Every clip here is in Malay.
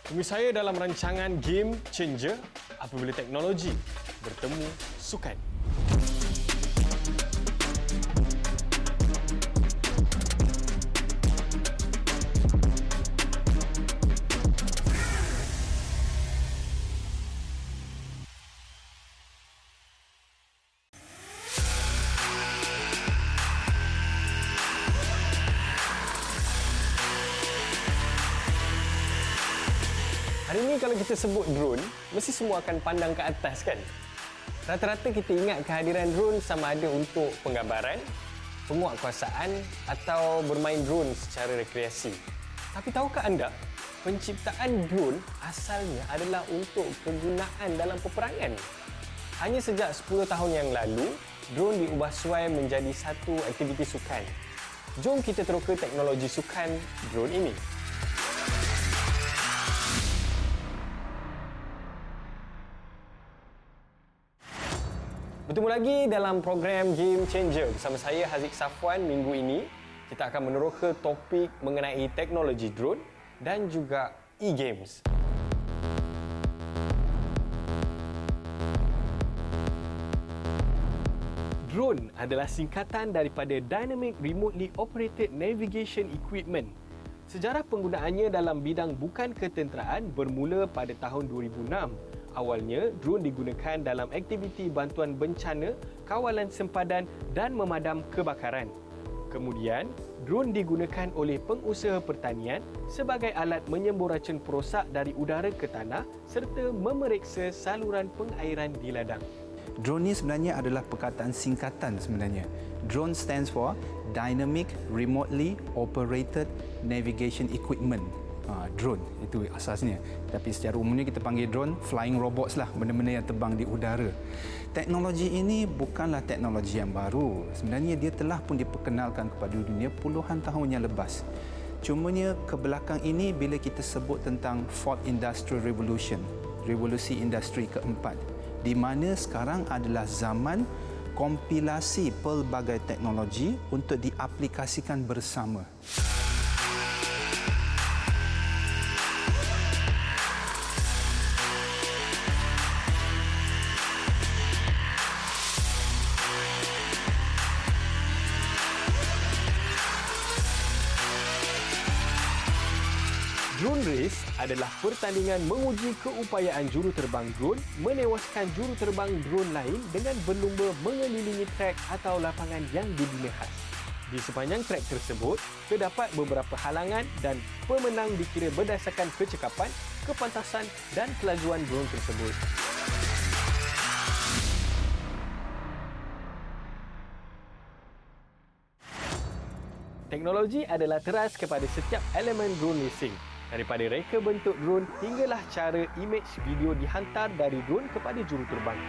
Temui saya dalam rancangan Game Changer apabila teknologi bertemu sukan. Hari ini kalau kita sebut drone, mesti semua akan pandang ke atas kan? Rata-rata kita ingat kehadiran drone sama ada untuk penggambaran, penguatkuasaan atau bermain drone secara rekreasi. Tapi tahukah anda, penciptaan drone asalnya adalah untuk kegunaan dalam peperangan. Hanya sejak 10 tahun yang lalu, drone diubah suai menjadi satu aktiviti sukan. Jom kita teroka teknologi sukan drone ini. Bertemu lagi dalam program Game Changer bersama saya Haziq Safwan. Minggu ini kita akan meneroka topik mengenai teknologi drone dan juga e-games. Drone adalah singkatan daripada Dynamic Remotely Operated Navigation Equipment. Sejarah penggunaannya dalam bidang bukan ketenteraan bermula pada tahun 2006. Awalnya, drone digunakan dalam aktiviti bantuan bencana, kawalan sempadan dan memadam kebakaran. Kemudian, drone digunakan oleh pengusaha pertanian sebagai alat menyembur racun perosak dari udara ke tanah serta memeriksa saluran pengairan di ladang. Drone ni sebenarnya adalah perkataan singkatan sebenarnya. Drone stands for Dynamic Remotely Operated Navigation Equipment. Drone itu asasnya. Tapi secara umumnya kita panggil drone flying robots lah, benda-benda yang terbang di udara. Teknologi ini bukanlah teknologi yang baru. Sebenarnya dia telah pun diperkenalkan kepada dunia puluhan tahun yang lepas. Cumanya ke belakang ini bila kita sebut tentang Fourth Industrial Revolution, revolusi industri keempat, di mana sekarang adalah zaman kompilasi pelbagai teknologi untuk diaplikasikan bersama. Drone race adalah pertandingan menguji keupayaan juruterbang drone menewaskan juruterbang drone lain dengan berlumba mengelilingi trek atau lapangan yang dibina khas. Di sepanjang trek tersebut, terdapat beberapa halangan dan pemenang dikira berdasarkan kecekapan, kepantasan dan kelajuan drone tersebut. Teknologi adalah teras kepada setiap elemen drone racing. Daripada reka bentuk drone hinggalah cara imej video dihantar dari drone kepada juruterbang.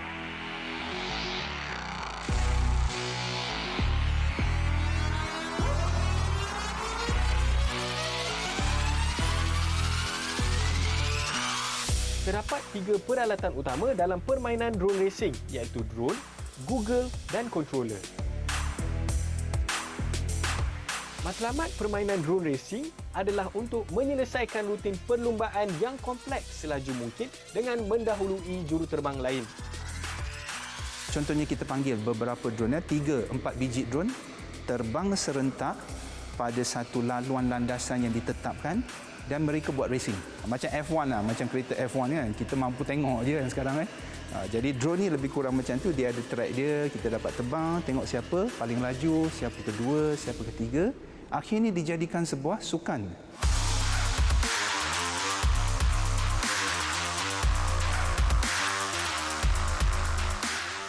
Terdapat 3 peralatan utama dalam permainan drone racing iaitu drone, Google dan controller. Matlamat permainan drone racing adalah untuk menyelesaikan rutin perlumbaan yang kompleks selaju mungkin dengan mendahului juruterbang lain. Contohnya kita panggil beberapa drone, 3-4 biji drone terbang serentak pada satu laluan landasan yang ditetapkan dan mereka buat racing. Macam F1 lah, macam kereta F1 kan, kita mampu tengok je sekarang kan. Jadi drone ni lebih kurang macam tu, dia ada track dia, kita dapat terbang, tengok siapa paling laju, siapa kedua, siapa ketiga. Akhirnya dijadikan sebuah sukan.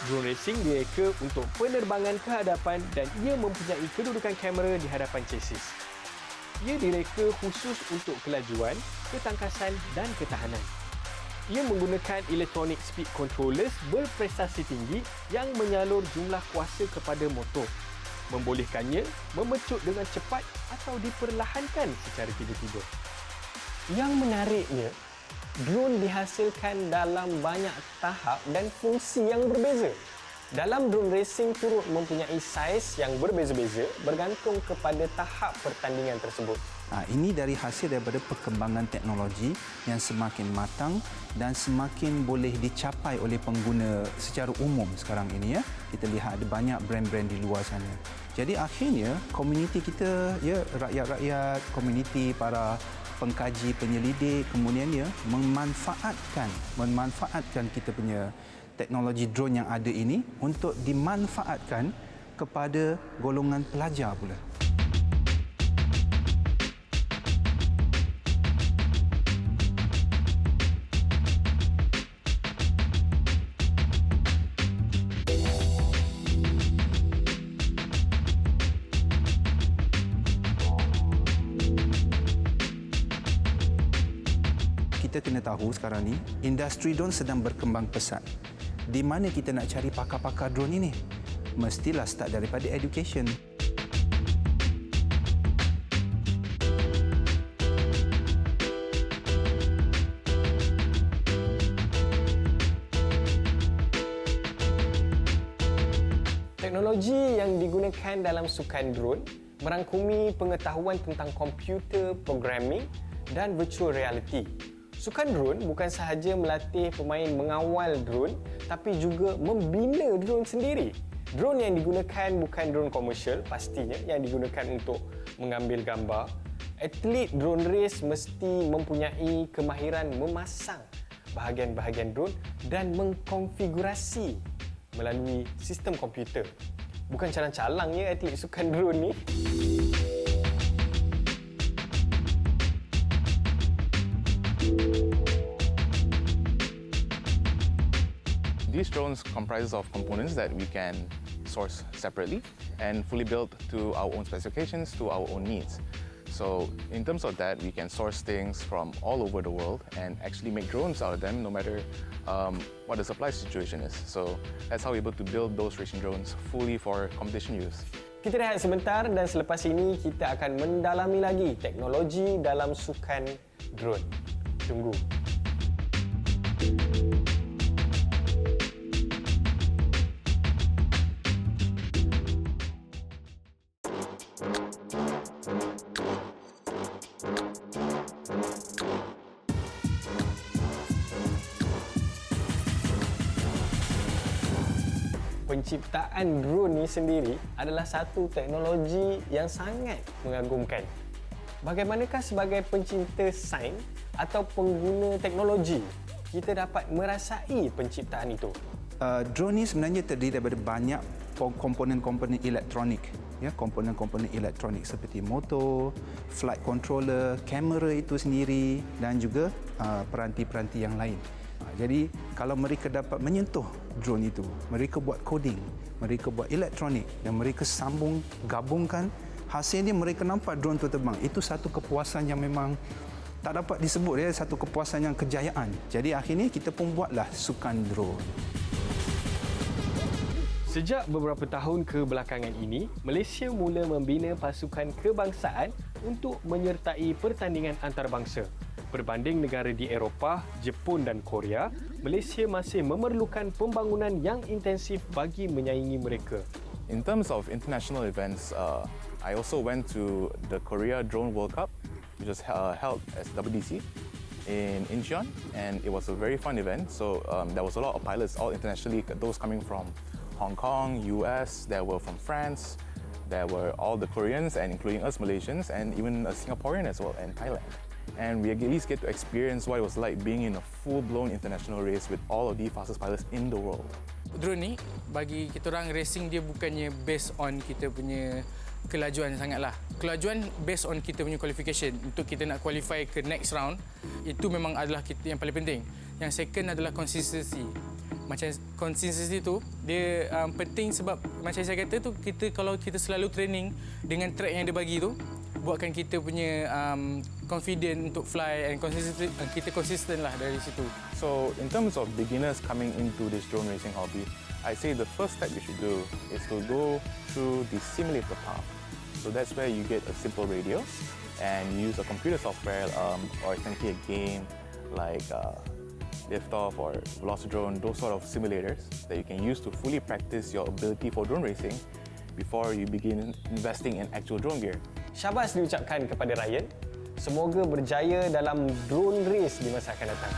Drone racing direka untuk penerbangan ke hadapan dan ia mempunyai kedudukan kamera di hadapan chassis. Ia direka khusus untuk kelajuan, ketangkasan dan ketahanan. Ia menggunakan electronic speed controllers berprestasi tinggi yang menyalur jumlah kuasa kepada motor, membolehkannya memecut dengan cepat atau diperlahankan secara tiba-tiba. Yang menariknya, drone dihasilkan dalam banyak tahap dan fungsi yang berbeza. Dalam drone racing turut mempunyai saiz yang berbeza-beza bergantung kepada tahap pertandingan tersebut. Ini dari hasil daripada perkembangan teknologi yang semakin matang dan semakin boleh dicapai oleh pengguna secara umum sekarang ini. Kita lihat ada banyak brand-brand di luar sana. Jadi akhirnya komuniti kita, rakyat-rakyat, komuniti para pengkaji, penyelidik, kemudian memanfaatkan kita punya teknologi drone yang ada ini untuk dimanfaatkan kepada golongan pelajar pula. Kita kena tahu sekarang ni, industri drone sedang berkembang pesat. Di mana kita nak cari pakar-pakar drone ini? Mestilah start daripada education. Teknologi yang digunakan dalam sukan drone merangkumi pengetahuan tentang komputer, programming dan virtual reality. Sukan drone bukan sahaja melatih pemain mengawal drone tapi juga membina drone sendiri. Drone yang digunakan bukan drone komersial pastinya yang digunakan untuk mengambil gambar. Atlet drone race mesti mempunyai kemahiran memasang bahagian-bahagian drone dan mengkonfigurasi melalui sistem komputer. Bukan calang-calang ya atlet sukan drone ni. These drones comprises of components that we can source separately and fully built to our own specifications, to our own needs. So in terms of that, we can source things from all over the world and actually make drones out of them no matter what the supply situation is. So that's how we're able to build those racing drones fully for competition use. Kita rehat sebentar dan selepas ini kita akan mendalami lagi teknologi dalam sukan drone. Tunggu. Penciptaan drone ni sendiri adalah satu teknologi yang sangat mengagumkan. Bagaimanakah sebagai pencinta sains atau pengguna teknologi, kita dapat merasai penciptaan itu? Drone ni sebenarnya terdiri daripada banyak komponen-komponen elektronik. Komponen-komponen elektronik seperti motor, flight controller, kamera itu sendiri dan juga peranti-peranti yang lain. Jadi kalau mereka dapat menyentuh drone itu, mereka buat coding, mereka buat elektronik dan mereka gabungkan, hasilnya mereka nampak drone itu terbang. Itu satu kepuasan yang memang tak dapat disebut, satu kepuasan yang kejayaan. Jadi akhirnya kita pun buatlah sukan drone. Sejak beberapa tahun kebelakangan ini, Malaysia mula membina pasukan kebangsaan untuk menyertai pertandingan antarabangsa. Berbanding negara di Eropah, Jepun dan Korea, Malaysia masih memerlukan pembangunan yang intensif bagi menyaingi mereka. In terms of international events, I also went to the Korea Drone World Cup, which was held as WDC in Incheon, and it was a very fun event. So there was a lot of pilots, all internationally, those coming from Hong Kong, US, there were from France, there were all the Koreans, and including us Malaysians, and even a Singaporean as well, and Thailand. And we at least get to experience what it was like being in a full-blown international race with all of the fastest pilots in the world. Drone ni bagi kita orang racing dia bukannya based on kita punya kelajuan sangatlah. Kelajuan based on kita punya qualification untuk kita nak qualify ke next round. Itu memang adalah kita yang paling penting. Yang second adalah consistency. Macam consistency tu dia penting sebab macam saya kata tu kalau kita selalu training dengan track yang dia bagi tu buatkan kita punya confident untuk fly and kita consistent lah dari situ. So in terms of beginners coming into this drone racing hobby, I say the first step you should do is to go through the simulator path. So that's where you get a simple radio and you use a computer software or essentially a game like liftoff or Velocidrone, those sort of simulators that you can use to fully practice your ability for drone racing before you begin investing in actual drone gear. Syabas diucapkan kepada Ryan. Semoga berjaya dalam drone race di masa akan datang.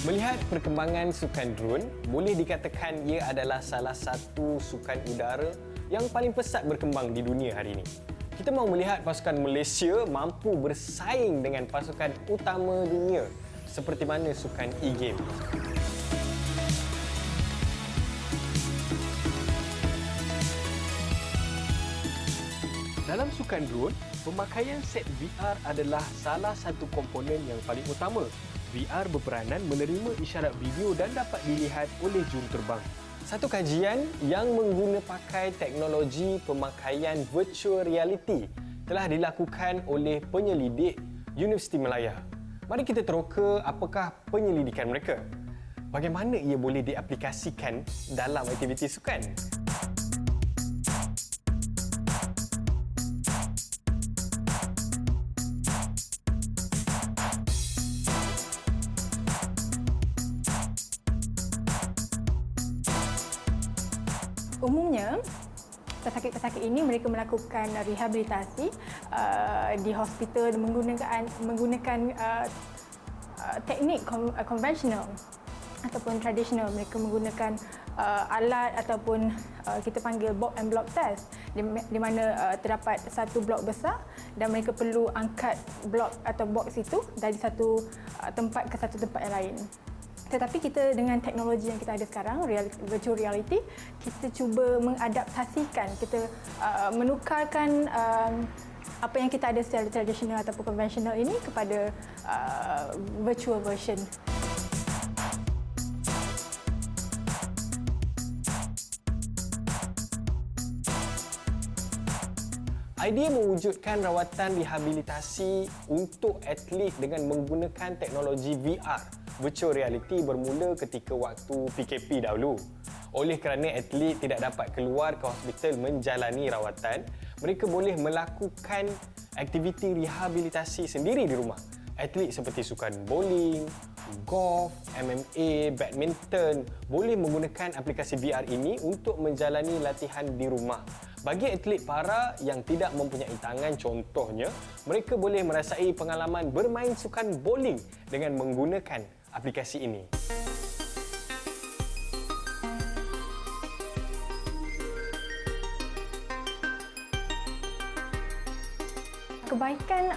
Melihat perkembangan sukan drone, boleh dikatakan ia adalah salah satu sukan udara yang paling pesat berkembang di dunia hari ini. Kita mahu melihat pasukan Malaysia mampu bersaing dengan pasukan utama dunia seperti mana sukan e-game. Dalam sukan drone, pemakaian set VR adalah salah satu komponen yang paling utama. VR berperanan menerima isyarat video dan dapat dilihat oleh juruterbang. Satu kajian yang mengguna pakai teknologi pemakaian virtual reality telah dilakukan oleh penyelidik Universiti Malaya. Mari kita teroka apakah penyelidikan mereka. Bagaimana ia boleh diaplikasikan dalam aktiviti sukan? Umumnya, pesakit-pesakit ini mereka melakukan rehabilitasi di hospital menggunakan teknik konvensional ataupun tradisional. Mereka menggunakan alat ataupun kita panggil box and block test di mana terdapat satu blok besar dan mereka perlu angkat blok atau box itu dari satu tempat ke satu tempat yang lain. Tetapi kita dengan teknologi yang kita ada sekarang, virtual reality, kita cuba mengadaptasikan, kita menukarkan apa yang kita ada secara tradisional ataupun konvensional ini kepada virtual version. Idea mewujudkan rawatan rehabilitasi untuk atlet dengan menggunakan teknologi VR, virtual reality, bermula ketika waktu PKP dahulu. Oleh kerana atlet tidak dapat keluar ke hospital menjalani rawatan, mereka boleh melakukan aktiviti rehabilitasi sendiri di rumah. Atlet seperti sukan bowling, golf, MMA, badminton boleh menggunakan aplikasi VR ini untuk menjalani latihan di rumah. Bagi atlet para yang tidak mempunyai tangan contohnya, mereka boleh merasai pengalaman bermain sukan bowling dengan menggunakan aplikasi ini. Kebaikan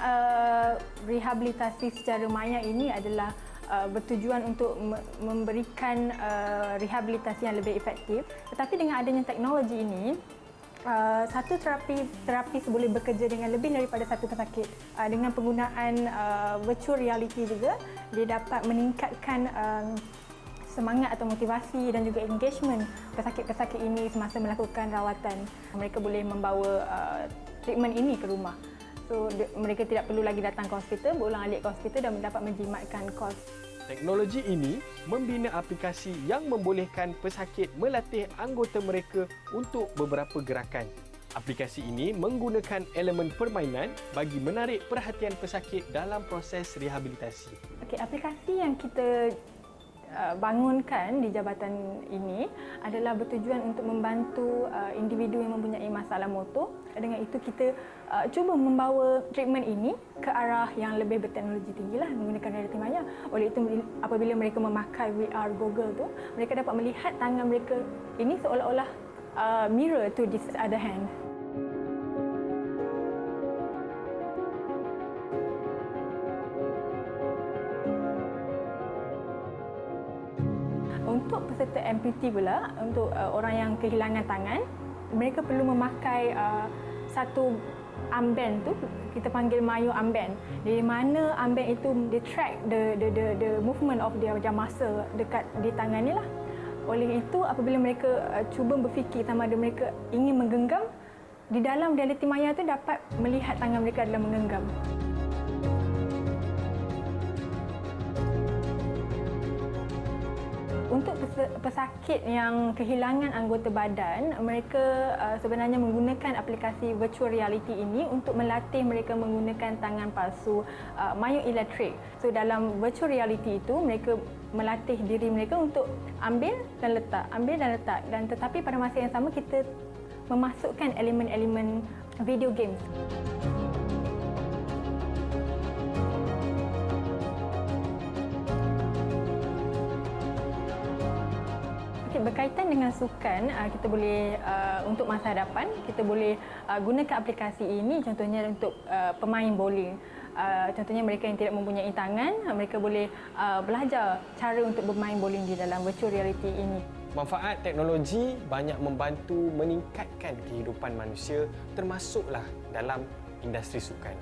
rehabilitasi secara maya ini adalah bertujuan untuk memberikan rehabilitasi yang lebih efektif. Tetapi dengan adanya teknologi ini, satu terapis boleh bekerja dengan lebih daripada satu pesakit. Dengan penggunaan virtual reality juga, dia dapat meningkatkan semangat atau motivasi dan juga engagement pesakit-pesakit ini semasa melakukan rawatan. Mereka boleh membawa treatment ini ke rumah. So, mereka tidak perlu lagi datang ke hospital, berulang-alik ke hospital dan dapat menjimatkan kos. Teknologi ini membina aplikasi yang membolehkan pesakit melatih anggota mereka untuk beberapa gerakan. Aplikasi ini menggunakan elemen permainan bagi menarik perhatian pesakit dalam proses rehabilitasi. Okey, aplikasi yang kita bangunkan di jabatan ini adalah bertujuan untuk membantu individu yang mempunyai masalah motor. Dengan itu kita cuba membawa treatment ini ke arah yang lebih berteknologi tinggilah menggunakan realiti maya. Oleh itu apabila mereka memakai VR goggle tu, mereka dapat melihat tangan mereka ini seolah-olah mirror to this other hand. Untuk peserta amputee pula, untuk orang yang kehilangan tangan, mereka perlu memakai satu armband tu, kita panggil Mayo armband. Di mana armband itu dia track the movement of their masa dekat di tangan ni lah. Oleh itu apabila mereka cuba berfikir sama ada mereka ingin menggenggam, di dalam realiti maya tu dapat melihat tangan mereka adalah menggenggam. Untuk pesakit yang kehilangan anggota badan, mereka sebenarnya menggunakan aplikasi virtual reality ini untuk melatih mereka menggunakan tangan palsu myoelectric. So dalam virtual reality itu mereka melatih diri mereka untuk ambil dan letak, dan tetapi pada masa yang sama kita memasukkan elemen-elemen video games. Berkaitan dengan sukan, kita boleh untuk masa hadapan, kita boleh gunakan aplikasi ini contohnya untuk pemain bowling. Contohnya mereka yang tidak mempunyai tangan, mereka boleh belajar cara untuk bermain bowling di dalam virtual reality ini. Manfaat teknologi banyak membantu meningkatkan kehidupan manusia, termasuklah dalam industri sukan.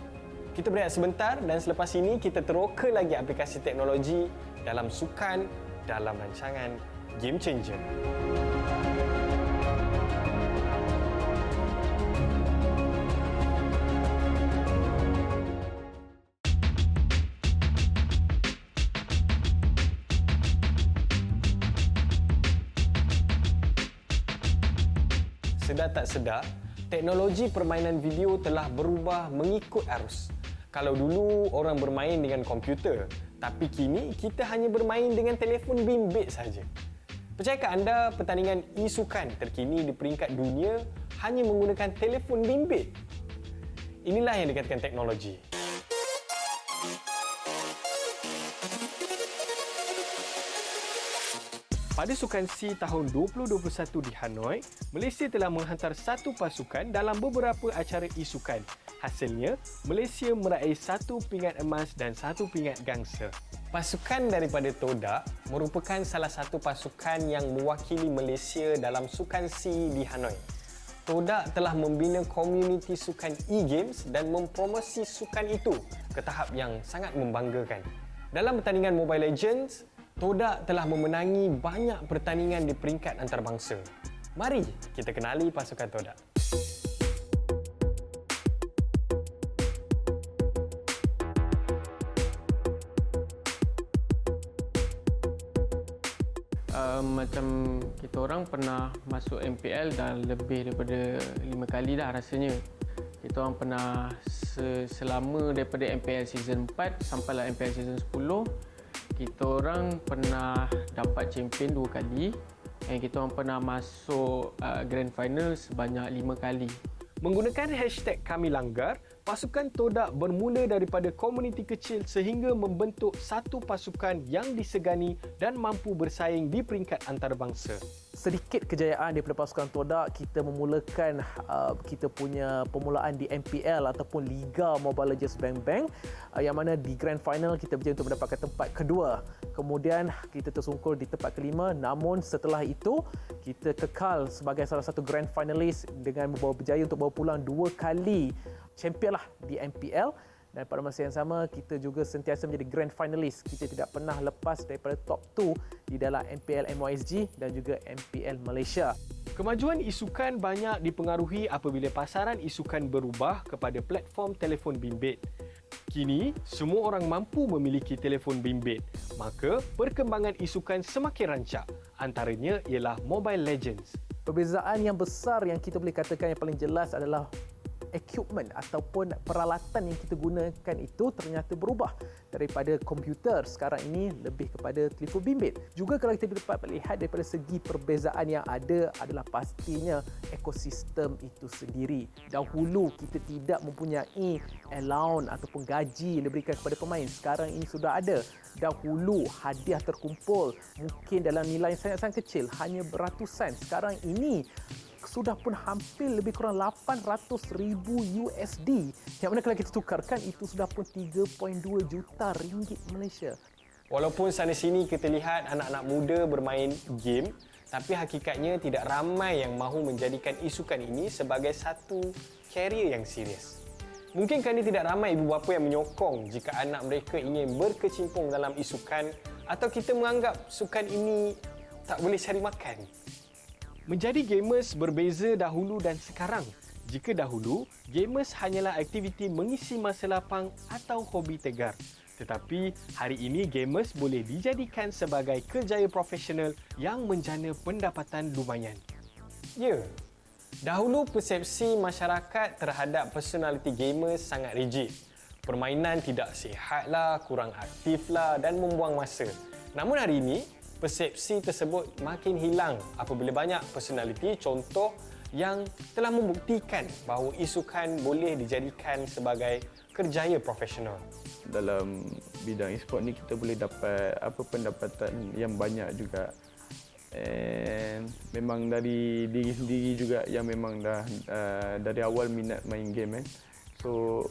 Kita berehat sebentar dan selepas ini kita teroka lagi aplikasi teknologi dalam sukan dalam rancangan Game Changer. Sedar tak sedar, teknologi permainan video telah berubah mengikut arus. Kalau dulu orang bermain dengan komputer, tapi kini kita hanya bermain dengan telefon bimbit saja. Percayakah anda pertandingan e-sukan terkini di peringkat dunia hanya menggunakan telefon bimbit? Inilah yang dikatakan teknologi. Pada Sukan SEA tahun 2021 di Hanoi, Malaysia telah menghantar satu pasukan dalam beberapa acara e-sukan. Hasilnya, Malaysia meraih 1 pingat emas dan 1 pingat gangsa. Pasukan daripada Todak merupakan salah satu pasukan yang mewakili Malaysia dalam Sukan SEA di Hanoi. Todak telah membina komuniti sukan e-games dan mempromosi sukan itu ke tahap yang sangat membanggakan. Dalam pertandingan Mobile Legends, Todak telah memenangi banyak pertandingan di peringkat antarabangsa. Mari kita kenali pasukan Todak. Macam kita orang pernah masuk MPL dah lebih daripada 5 kali dah rasanya. Kita orang pernah selama daripada MPL season 4 sampailah MPL season 10, kita orang pernah dapat champion 2 kali dan kita orang pernah masuk grand final sebanyak 5 kali. Menggunakan hashtag Kami Langgar, pasukan Todak bermula daripada komuniti kecil sehingga membentuk satu pasukan yang disegani dan mampu bersaing di peringkat antarabangsa. Sedikit kejayaan daripada pasukan Todak, kita memulakan kita punya permulaan di MPL ataupun Liga Mobile Legends Bang Bang, yang mana di Grand Final kita berjaya untuk mendapatkan tempat kedua. Kemudian kita tersungkur di tempat kelima, namun setelah itu kita kekal sebagai salah satu Grand Finalist dengan membawa berjaya untuk bawa pulang 2 kali champion lah di MPL. Dan pada masa yang sama, kita juga sentiasa menjadi Grand Finalist. Kita tidak pernah lepas daripada top 2 di dalam MPL MYSG dan juga MPL Malaysia. Kemajuan e-sukan banyak dipengaruhi apabila pasaran e-sukan berubah kepada platform telefon bimbit. Kini, semua orang mampu memiliki telefon bimbit. Maka, perkembangan e-sukan semakin rancak. Antaranya ialah Mobile Legends. Perbezaan yang besar yang kita boleh katakan yang paling jelas adalah equipment ataupun peralatan yang kita gunakan itu ternyata berubah daripada komputer sekarang ini lebih kepada telefon bimbit. Juga kalau kita dapat melihat daripada segi perbezaan yang ada adalah pastinya ekosistem itu sendiri. Dahulu kita tidak mempunyai allowance ataupun gaji yang diberikan kepada pemain. Sekarang ini sudah ada. Dahulu hadiah terkumpul mungkin dalam nilai yang sangat-sangat kecil, hanya beratusan. Sekarang ini sudah pun hampir lebih kurang 800,000 USD. Yang mana kalau kita tukarkan itu sudah pun 3.2 juta ringgit Malaysia. Walaupun sana sini kita lihat anak-anak muda bermain game, tapi hakikatnya tidak ramai yang mahu menjadikan e-sukan ini sebagai satu karier yang serius. Mungkin kerana tidak ramai ibu bapa yang menyokong jika anak mereka ingin berkecimpung dalam e-sukan, atau kita menganggap sukan ini tak boleh cari makan. Menjadi gamers berbeza dahulu dan sekarang. Jika dahulu, gamers hanyalah aktiviti mengisi masa lapang atau hobi tegar. Tetapi hari ini gamers boleh dijadikan sebagai kerjaya profesional yang menjana pendapatan lumayan. Ya, dahulu persepsi masyarakat terhadap personaliti gamers sangat rigid. Permainan tidak sihatlah, kurang aktiflah dan membuang masa. Namun hari ini, persepsi tersebut makin hilang apabila banyak personaliti contoh yang telah membuktikan bahawa isukan boleh dijadikan sebagai kerjaya profesional. Dalam bidang e-sport ni kita boleh dapat pendapatan yang banyak juga. And memang dari diri sendiri juga yang memang dah dari awal minat main game So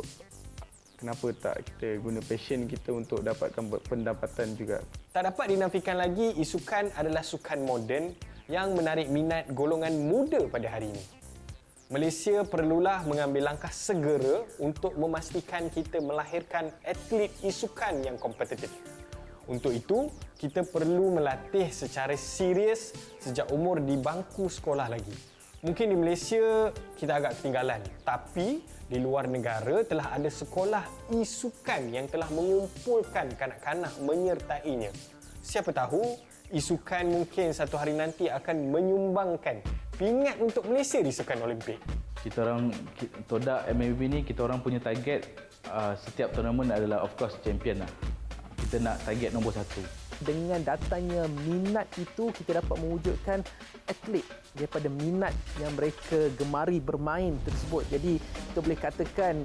kenapa tak kita guna passion kita untuk dapatkan pendapatan juga. Tak dapat dinafikan lagi isukan adalah sukan moden yang menarik minat golongan muda pada hari ini. Malaysia perlulah mengambil langkah segera untuk memastikan kita melahirkan atlet isukan yang kompetitif. Untuk itu, kita perlu melatih secara serius sejak umur di bangku sekolah lagi. Mungkin di Malaysia kita agak ketinggalan, tapi di luar negara telah ada sekolah isukan yang telah mengumpulkan kanak-kanak menyertainya. Siapa tahu, isukan mungkin satu hari nanti akan menyumbangkan pingat untuk Malaysia di Sukan Olimpik. Kita orang Todak MMAB ni kita orang punya target setiap tournament adalah of course champion lah. Kita nak target nombor 1. Dengan datangnya minat itu, kita dapat mewujudkan atlet daripada minat yang mereka gemari bermain tersebut. Jadi kita boleh katakan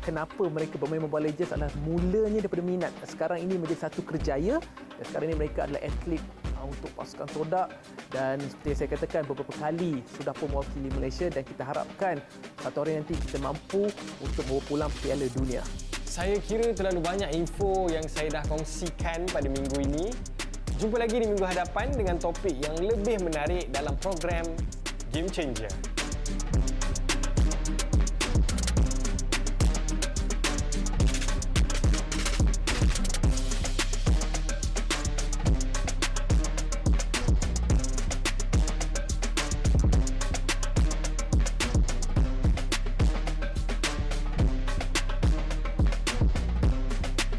kenapa mereka bermain Mobile Legends adalah mulanya daripada minat. Sekarang ini menjadi satu kerjaya dan sekarang ini mereka adalah atlet untuk pasukan Todak dan seperti yang saya katakan beberapa kali sudah pun mewakili Malaysia dan kita harapkan satu hari nanti kita mampu untuk membawa pulang Piala Dunia. Saya kira terlalu banyak info yang saya dah kongsikan pada minggu ini. Jumpa lagi di minggu hadapan dengan topik yang lebih menarik dalam program Game Changer.